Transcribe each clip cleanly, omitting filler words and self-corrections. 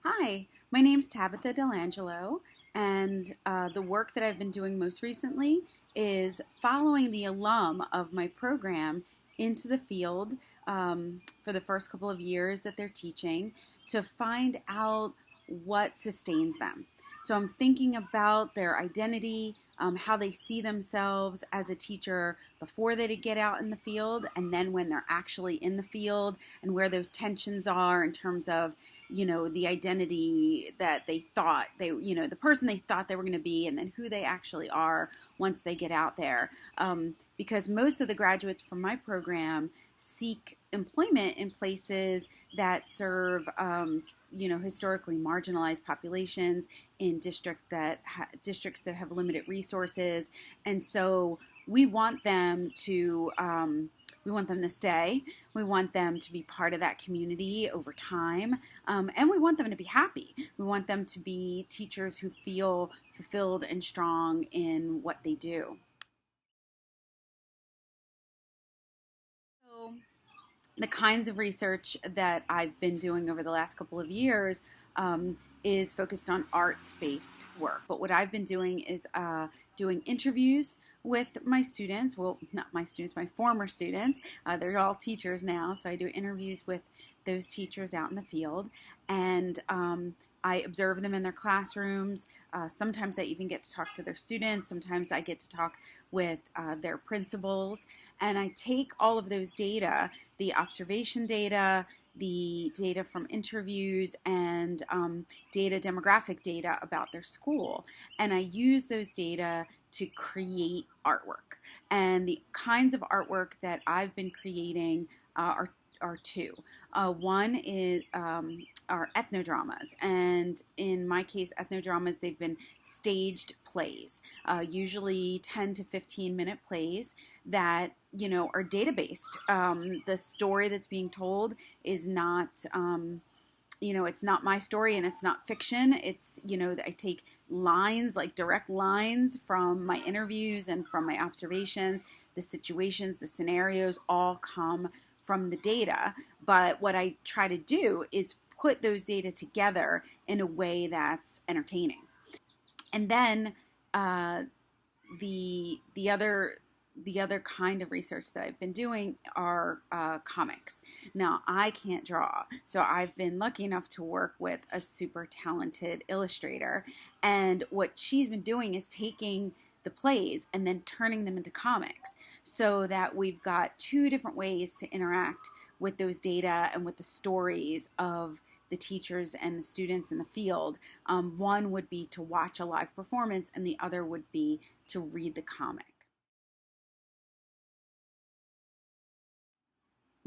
Hi, my name's Tabitha Dellangelo, and the work that I've been doing most recently is following the alum of my program into the field for the first couple of years that they're teaching to find out what sustains them. So I'm thinking about their identity, how they see themselves as a teacher before they get out in the field, and then when they're actually in the field, and where those tensions are in terms of the identity that they thought the person they thought they were going to be, and then who they actually are once they get out there. Because most of the graduates from my program seek employment in places that serve historically marginalized populations in districts that have limited resources, and so we want them to stay. We want them to be part of that community over time. And we want them to be happy. We want them to be teachers who feel fulfilled and strong in what they do. So, the kinds of research that I've been doing over the last couple of years is focused on arts-based work. But what I've been doing is doing interviews with my students. Well, not my students, my former students. They're all teachers now, so I do interviews with those teachers out in the field, and I observe them in their classrooms. Sometimes I even get to talk to their students. Sometimes I get to talk with their principals, and I take all of those data, the observation data, the data from interviews, and demographic data about their school, and I use those data to create artwork. And the kinds of artwork that I've been creating are two. One is are ethnodramas, and in my case, ethnodramas, they've been staged plays, usually 10 to 15-minute plays that are data based. The story that's being told is not it's not my story, and it's not fiction. It's, I take lines, like direct lines from my interviews and from my observations. The situations, the scenarios all come from the data. But what I try to do is put those data together in a way that's entertaining. And then uh, the other kind of research that I've been doing are comics. Now, I can't draw, so I've been lucky enough to work with a super talented illustrator, and what she's been doing is taking the plays and then turning them into comics, so that we've got two different ways to interact with those data and with the stories of the teachers and the students in the field. One would be to watch a live performance, and the other would be to read the comic.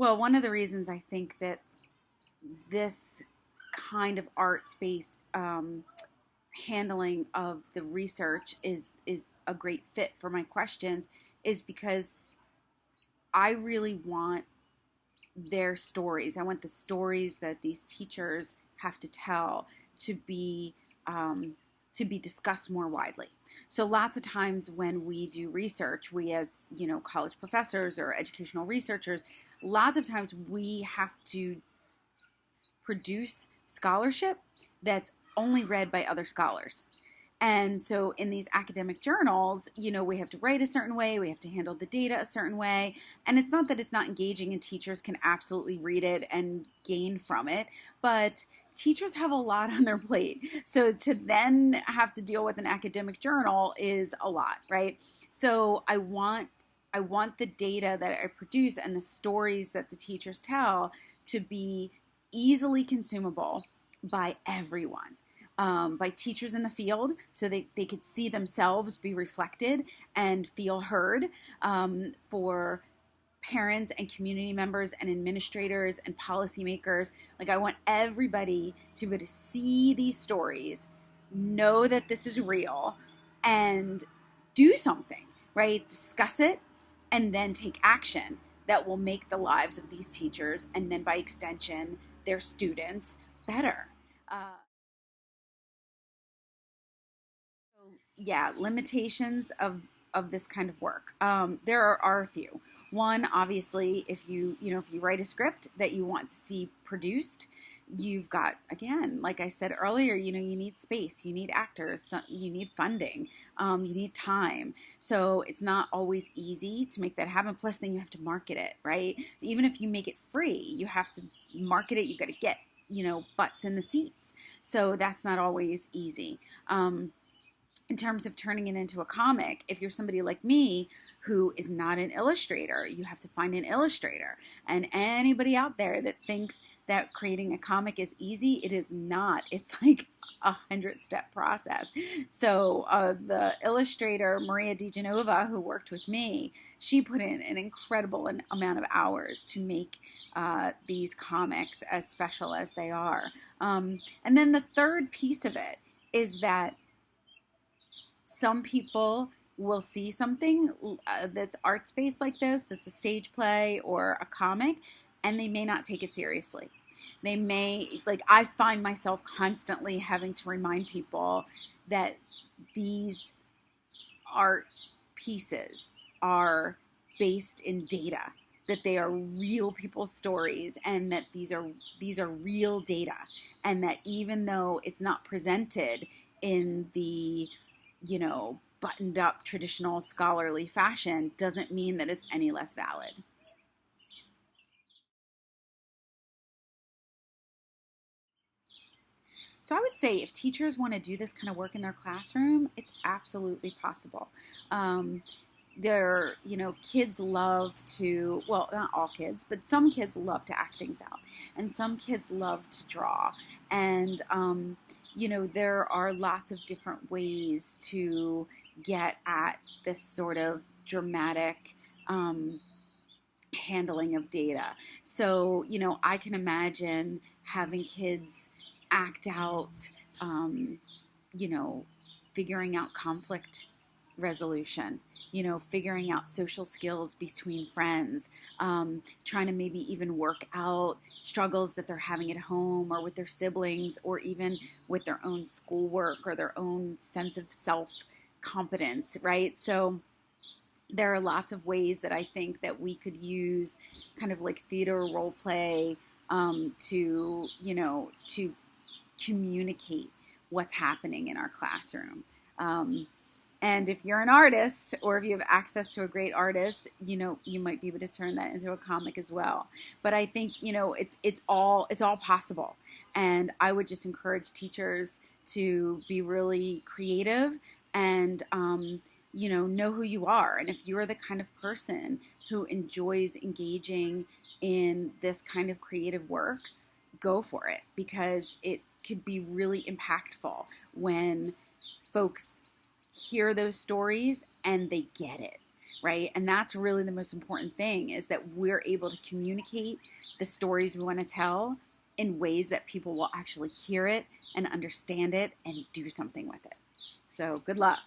Well, one of the reasons I think that this kind of arts based handling of the research is a great fit for my questions is because I really want their stories. I want the stories that these teachers have to tell to be um, to be discussed more widely. So lots of times when we do research, we as college professors or educational researchers, lots of times we have to produce scholarship that's only read by other scholars. And so in these academic journals, we have to write a certain way, we have to handle the data a certain way. And it's not that it's not engaging and teachers can absolutely read it and gain from it, but teachers have a lot on their plate. So to then have to deal with an academic journal is a lot, right? So I want the data that I produce and the stories that the teachers tell to be easily consumable by everyone, by teachers in the field, so they could see themselves be reflected and feel heard, for parents and community members and administrators and policymakers. Like, I want everybody to be able to see these stories, know that this is real, and do something, right? Discuss it, and then take action that will make the lives of these teachers, and then by extension, their students, better. Uh, yeah, limitations of this kind of work. There are a few. One, obviously, if you write a script that you want to see produced, you've got, again, like I said earlier, you need space, you need actors, you need funding, you need time. So it's not always easy to make that happen. Plus, then you have to market it, right? So even if you make it free, you have to market it. You got to get, butts in the seats. So that's not always easy. In terms of turning it into a comic, if you're somebody like me who is not an illustrator, you have to find an illustrator. And anybody out there that thinks that creating a comic is easy, it is not. It's like 100-step process. So the illustrator Maria DiGenova, who worked with me, she put in an incredible amount of hours to make these comics as special as they are. And then the third piece of it is that some people will see something that's art based like this, that's a stage play or a comic, and they may not take it seriously. They may, like, I find myself constantly having to remind people that these art pieces are based in data, that they are real people's stories, and that these are real data, and that even though it's not presented in the buttoned up traditional scholarly fashion, doesn't mean that it's any less valid. So I would say if teachers want to do this kind of work in their classroom, it's absolutely possible. Um, kids love to, well, not all kids, but some kids love to act things out, and some kids love to draw. And, there are lots of different ways to get at this sort of dramatic, handling of data. So, I can imagine having kids act out, um, you know, figuring out conflict resolution, figuring out social skills between friends, trying to maybe even work out struggles that they're having at home or with their siblings or even with their own schoolwork or their own sense of self competence, right? So there are lots of ways that I think that we could use kind of like theater role play to communicate what's happening in our classroom. Um, and if you're an artist or if you have access to a great artist, you might be able to turn that into a comic as well. But I think, it's all possible. And I would just encourage teachers to be really creative and, know who you are. And if you're the kind of person who enjoys engaging in this kind of creative work, go for it, because it could be really impactful when folks hear those stories and they get it, right? And that's really the most important thing, is that we're able to communicate the stories we want to tell in ways that people will actually hear it and understand it and do something with it. So good luck.